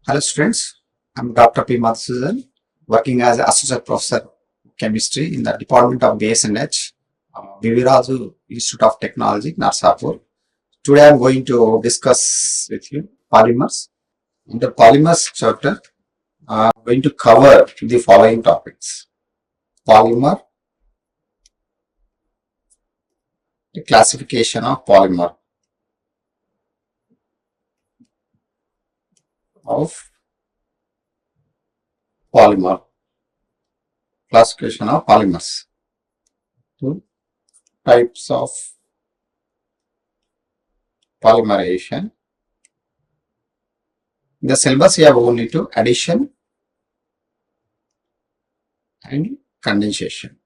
Hello students, I'm Dr. P. Madhusudhan, working as Associate Professor of Chemistry in the Department of BSNH, Viviraju Institute of Technology, Narsapur. Today I'm going to discuss with you polymers. In the polymers chapter, I'm going to cover the following topics. Polymer, the classification of polymer, classification of polymers, two types of polymerization. In the syllabus, you have only to addition and condensation.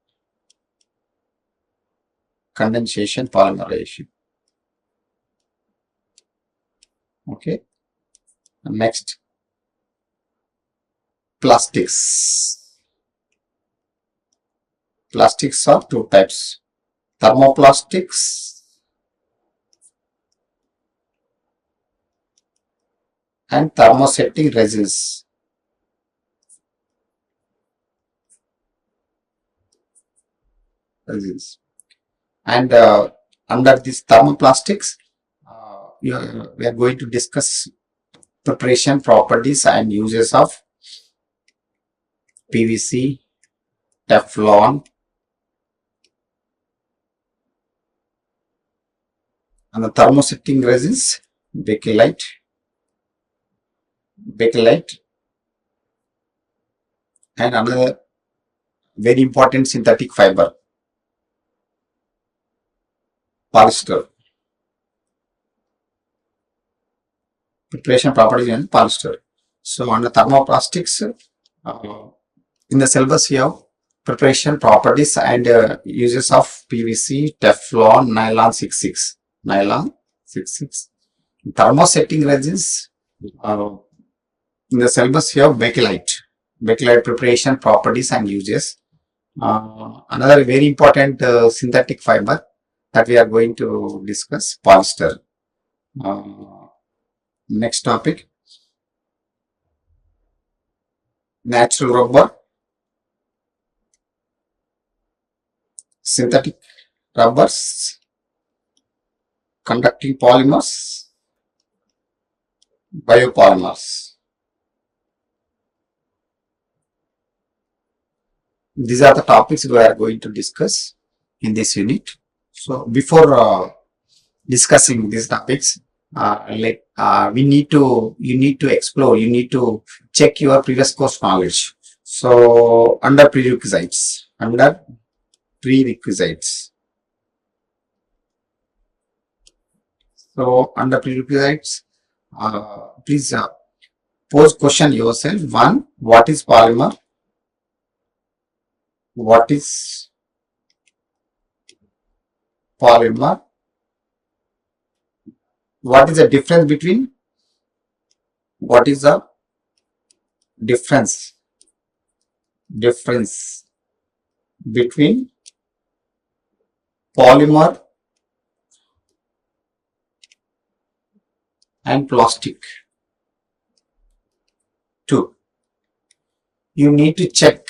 Condensation polymerization. Okay. Next, plastics. Plastics are two types: thermoplastics and thermosetting resins. And under this thermoplastics, we are going to discuss preparation properties and uses of PVC, Teflon, and the thermosetting resins, bakelite, and another very important synthetic fiber, polyester. Preparation properties and polyester. So under thermoplastics, in the syllabus here, preparation properties and uses of PVC, Teflon, nylon 66. Thermosetting resins, in the syllabus here, bakelite preparation properties and uses. Another very important synthetic fiber that we are going to discuss, polyester. Next topic, natural rubber, synthetic rubbers, conducting polymers, biopolymers. These are the topics we are going to discuss in this unit. So before discussing these topics, you need to explore, you need to check your previous course knowledge. So under prerequisites, so under prerequisites, please pose question yourself. One, what is polymer? What is polymer? What is the difference between polymer and plastic? Two, you need to check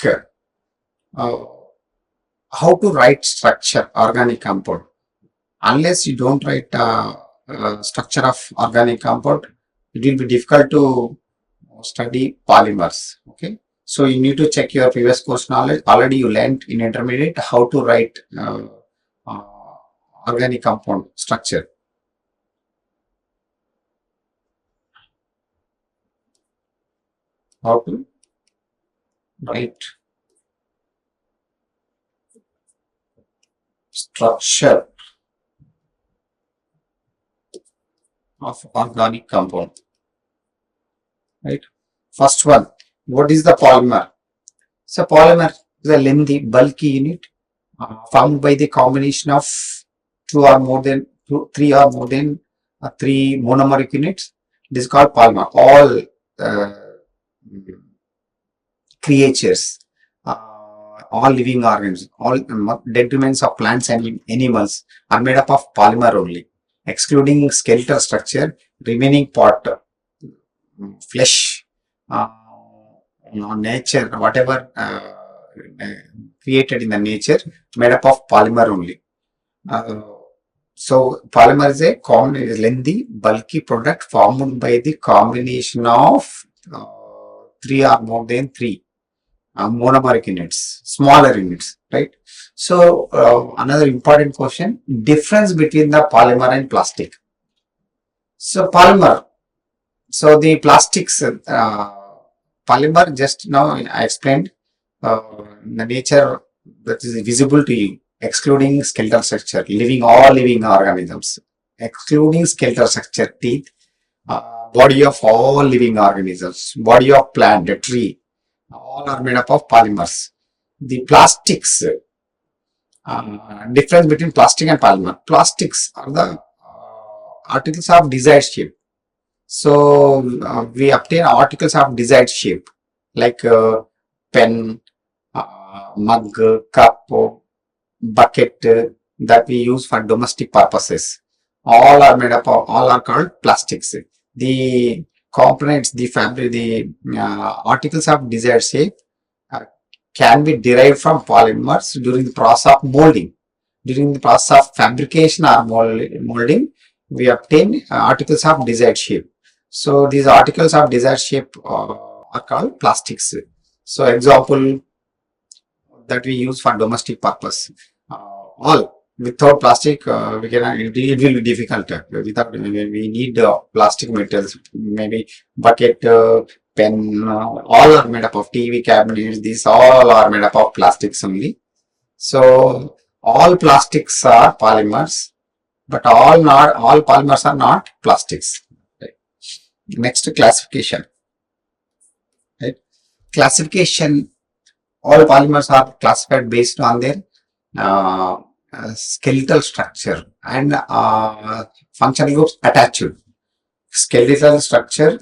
how to write structure organic compound. Unless you don't write structure of organic compound, it will be difficult to study polymers. Okay, so you need to check your previous course knowledge. Already you learned in intermediate how to write organic compound structure. How to write structure of organic compound, right? First one, what is the polymer? So polymer is a lengthy, bulky unit formed by the combination of three or more than three monomeric units. This is called polymer. All creatures, all living organisms, all dead remains of plants and animals are made up of polymer only. Excluding skeletal structure, remaining part, flesh, uh, nature, whatever created in the nature, made up of polymer only. So polymer is a lengthy, bulky product formed by the combination of three or more than three monomeric units, smaller units, right? So another important question: difference between the polymer and plastic. So polymer. So the plastics, polymer. Just now I explained the nature that is visible to you, excluding skeletal structure, all living organisms, excluding skeletal structure, teeth, body of all living organisms, body of plant, a tree, all are made up of polymers. The plastics, difference between plastic and polymer. Plastics are the articles of desired shape. So we obtain articles of desired shape like pen, mug, cup, bucket that we use for domestic purposes. All are made up of, all are called plastics. The components, the fabric, the articles of desired shape uh, can be derived from polymers during the process of molding. During the process of fabrication or molding, we obtain articles of desired shape. So these articles of desired shape are called plastics. So example that we use for domestic purpose. All without plastic, we can it will be difficult. Without we need plastic materials, maybe bucket, pen, all are made up of TV cabinets. These all are made up of plastics only. So all plastics are polymers, but all polymers are not plastics. Right. Next classification. Right. Classification. All polymers are classified based on their skeletal structure and functional groups attached. Skeletal structure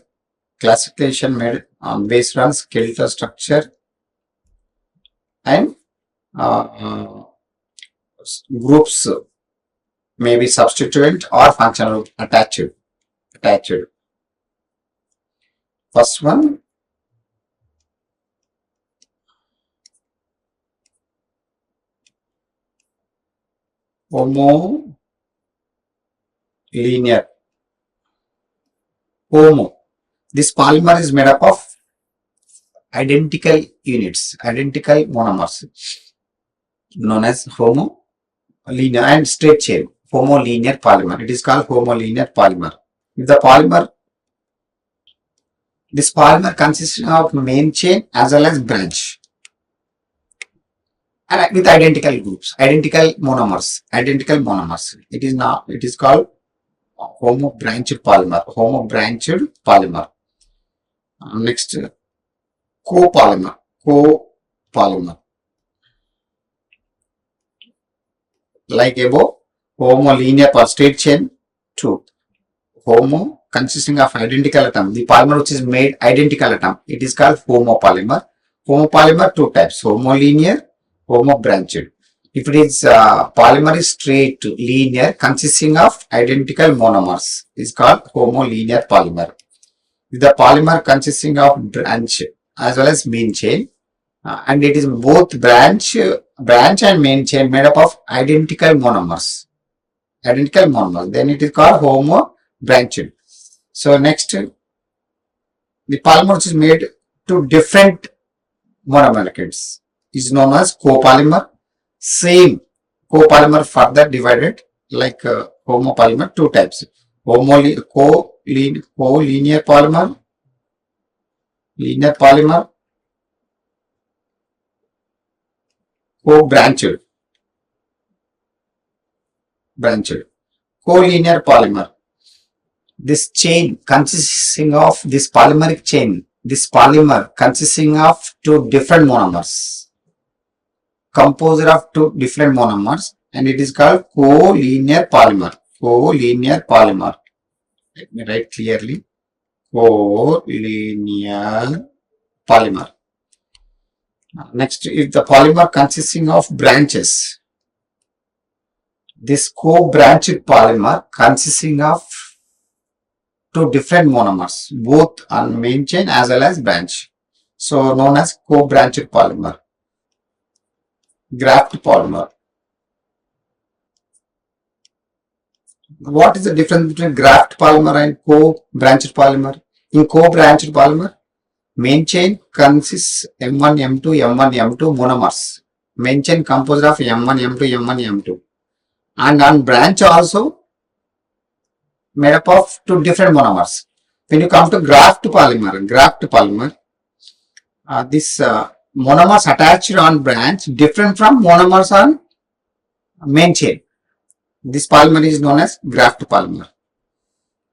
classification made based on skeletal structure and groups may be substituent or functional group attached. First one, homolinear. Homo. This polymer is made up of identical units, identical monomers, known as homolinear and straight chain. Homolinear polymer. It is called homolinear polymer. If the polymer, this polymer consists of main chain as well as branch, and with identical groups, identical monomers. It is now. It is called homo-branched polymer. Next, copolymer. Like above, homolinear per straight chain 2. Homo consisting of identical atom. The polymer which is made identical atom. It is called homopolymer. Homopolymer 2 types. Homolinear, homo-branched. If it is polymer is straight, linear, consisting of identical monomers, is called homolinear polymer. If the polymer consisting of branch as well as main chain, and it is both branch and main chain made up of identical monomers, then it is called homo-branched. So next, the polymer which is made to different monomers is known as copolymer. Same copolymer further divided like homopolymer 2 types. Collinear polymer, linear polymer, co-branched, collinear polymer. This chain consisting of this polymeric chain, this polymer consisting of 2 different monomers, composed of 2 different monomers, and it is called collinear polymer. Let me write clearly. Collinear polymer. Next, if the polymer consisting of branches, this co-branched polymer consisting of two different monomers, both on main chain as well as branch. So known as co-branched polymer, graft polymer. What is the difference between graft polymer and co-branched polymer? In co-branched polymer, main chain consists M1, M2, M1, M2 monomers. Main chain composed of M1, M2, M1, M2. And on branch also made up of two different monomers. When you come to graft polymer, this monomers attached on branch different from monomers on main chain. This polymer is known as graft polymer.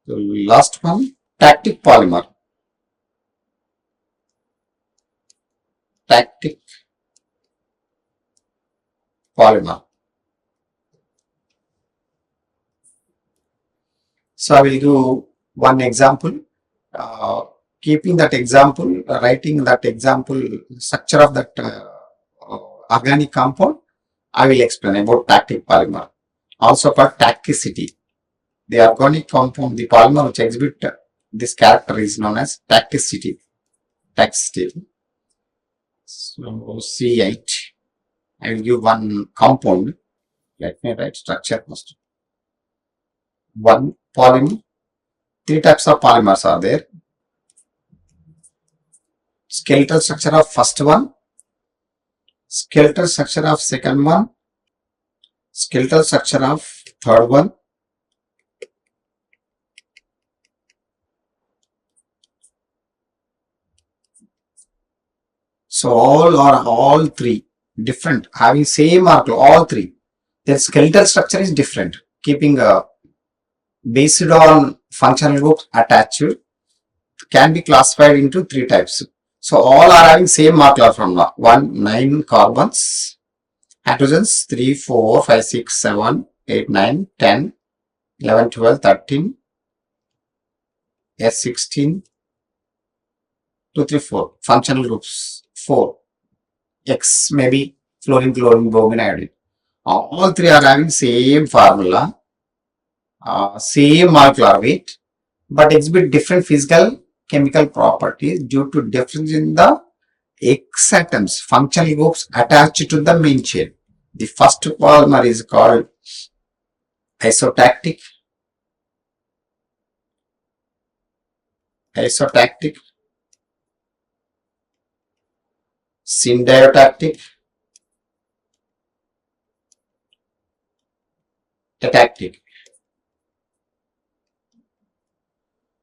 So last one, tactic polymer. Tactic polymer. So I will do one example. Keeping that example, writing that example structure of that organic compound, I will explain about tactic polymer. Also called tacticity. The organic compound, the polymer which exhibit this character is known as tacticity. Tacticity. So C8. I will give one compound. Let me write structure first. One polymer. Three types of polymers are there. Skeletal structure of first one, skeletal structure of second one, skeletal structure of third one, so all three different, having same molecule, all three. Their skeletal structure is different, keeping based on functional groups attached, can be classified into three types. So all are having same molecular formula. 1, 9 carbons, hydrogens 3, 4, 5, 6, 7, 8, 9, 10, 11, 12, 13, S16, 2, 3, 4. Functional groups 4. X maybe fluorine, chlorine, bromine, iodine. All three are having same formula, same molecular weight, but exhibit different physical chemical properties due to difference in the X atoms, functional groups attached to the main chain. The first polymer is called isotactic, syndiotactic, atactic.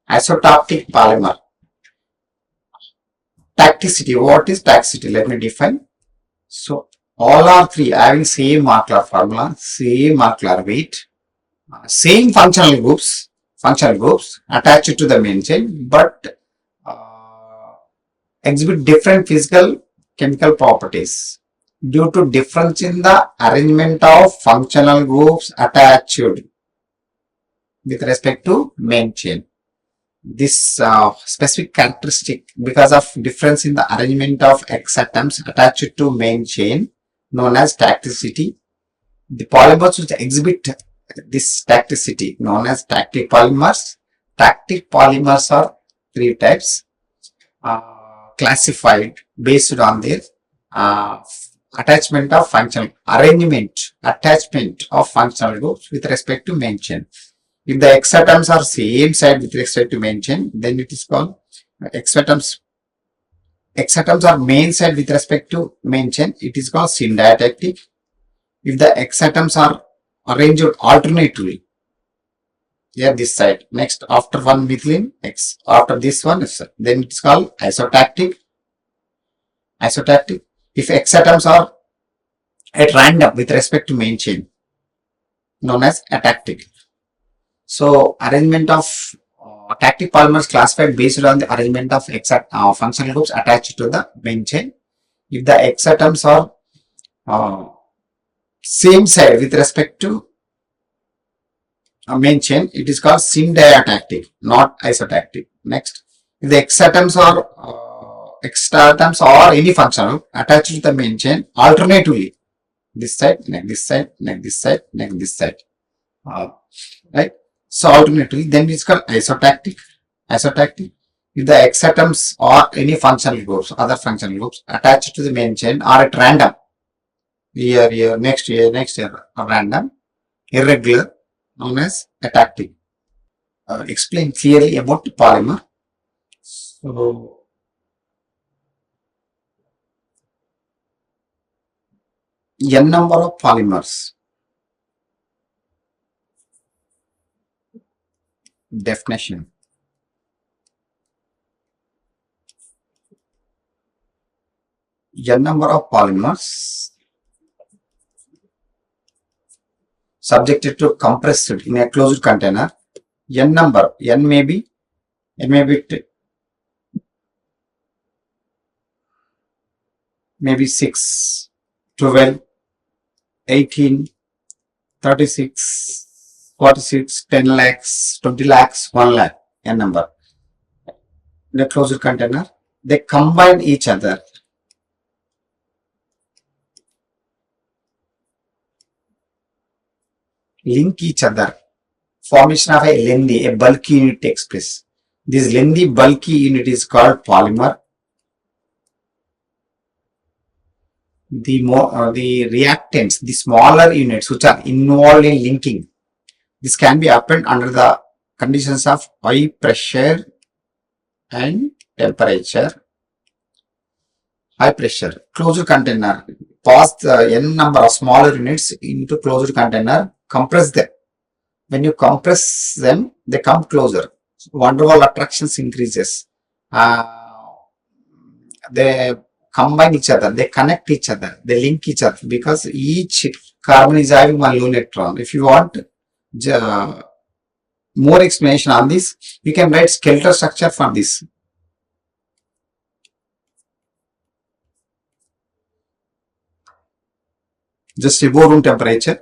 Isotactic polymer. Tacticity. What is tacticity? Let me define. So all are three having same molecular formula, same molecular weight, same functional groups attached to the main chain, but exhibit different physical chemical properties due to difference in the arrangement of functional groups attached with respect to main chain. This specific characteristic, because of difference in the arrangement of X atoms attached to main chain, known as tacticity. The polymers which exhibit this tacticity, known as tactic polymers. Tactic polymers are three types, classified based on their attachment of functional attachment of functional groups with respect to main chain. If the X atoms are same side with respect to main chain, then it is called X atoms are main side with respect to main chain, it is called syndiotactic. If the X atoms are arranged alternatively, here this side, next after one methylene X, after this one, then it is called isotactic. If X atoms are at random with respect to main chain, known as atactic. So arrangement of tactic polymers classified based on the arrangement of functional groups attached to the main chain. If the X atoms are same side with respect to main chain, it is called syndiotactic, not isotactic. Next, if the X atoms or any functional attached to the main chain alternatively, this side, next this side, next this side, next this side, right? So alternatively, then it's called isotactic. isotactic. If the X atoms or any functional groups, other functional groups attached to the main chain are at random, year, next year, random, irregular, known as atactic. Explain clearly about polymer. So, n number of polymers. Definition. N number of polymers subjected to compressed in a closed container. N number, n may be 6, 12, 18, 36, 46, 10 lakhs, 20 lakhs, 1 lakh, n number. In a closed container, they combine each other. Link each other. Formation of a lengthy, a bulky unit takes place. This lengthy bulky unit is called polymer. The reactants, the smaller units which are involved in linking, this can be happened under the conditions of high pressure and temperature. High pressure, closed container, pass the n number of smaller units into closed container, compress them. When you compress them, they come closer. Van der Waals attractions increases. They combine each other, they connect each other, they link each other because each carbon is having one lone electron. If you want more explanation on this, you can write skeletal structure for this. Just above room temperature,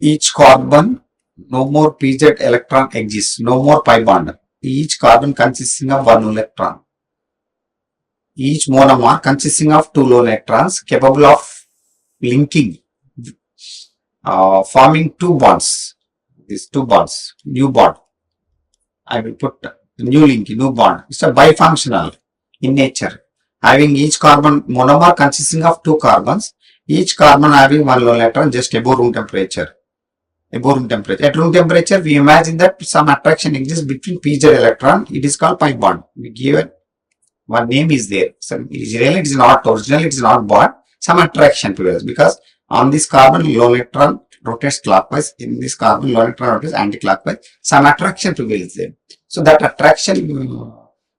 each carbon, no more pz electron exists, no more pi bond. Each carbon consisting of one electron. Each monomer consisting of two lone electrons capable of linking, forming two bonds. These two bonds, new bond. I will put new link, new bond. It's a bifunctional in nature. Having each carbon monomer consisting of two carbons, each carbon having one lone electron just above room temperature. At room temperature, we imagine that some attraction exists between pz electron. It is called pi bond. We give it one name is there. So really it is not original. It is not bond. Some attraction prevails because on this carbon lone electron rotates clockwise. In this carbon lone electron rotates anti-clockwise. Some attraction prevails there. So that attraction,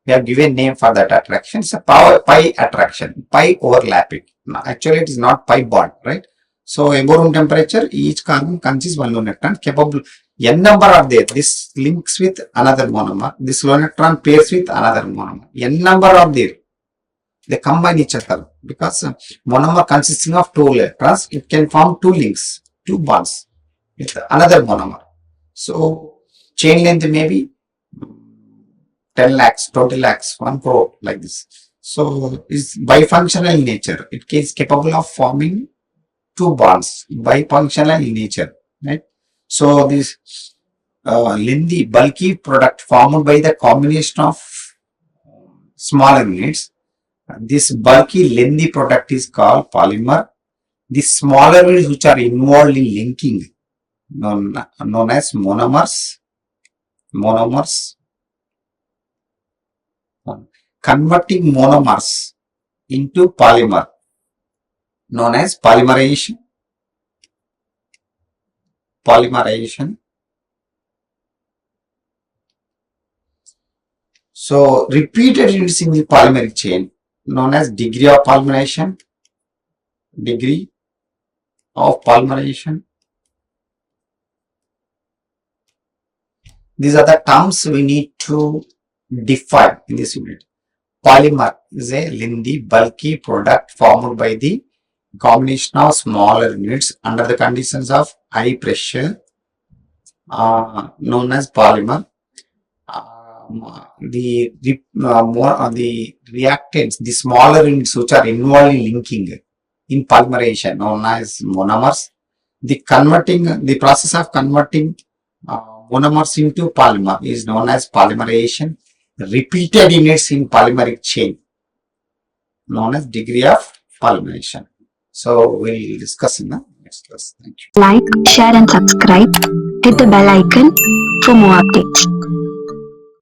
we have given name for that attraction. It's a pi attraction, pi overlapping. Actually, it is not pi bond, right? So above room temperature, each carbon consists one lone electron capable. N number are there. This links with another monomer. This lone electron pairs with another monomer. N number are there. They combine each other because monomer consisting of two electrons, it can form two links, two bonds with another monomer. So chain length may be 10 lakhs, 20 lakhs, 1 crore like this. So it's bifunctional in nature. It is capable of forming two bonds, bifunctional in nature, right? So this lengthy bulky product formed by the combination of smaller units, this bulky lengthy product is called polymer. The smaller units which are involved in linking, known as monomers, converting monomers into polymer, known as polymerization. So repeated units in the polymeric chain, known as degree of polymerization. These are the terms we need to define in this unit. Polymer is a lengthy, bulky product formed by the combination of smaller units under the conditions of high pressure, known as polymer. The reactants, the smaller units which are involved in linking in polymerization, known as monomers. The process of converting monomers into polymer is known as polymerization. Repeated units in polymeric chain known as degree of polymerization. So we'll discuss in the next class. Thank you. Like, share and subscribe. Hit the bell icon for more updates.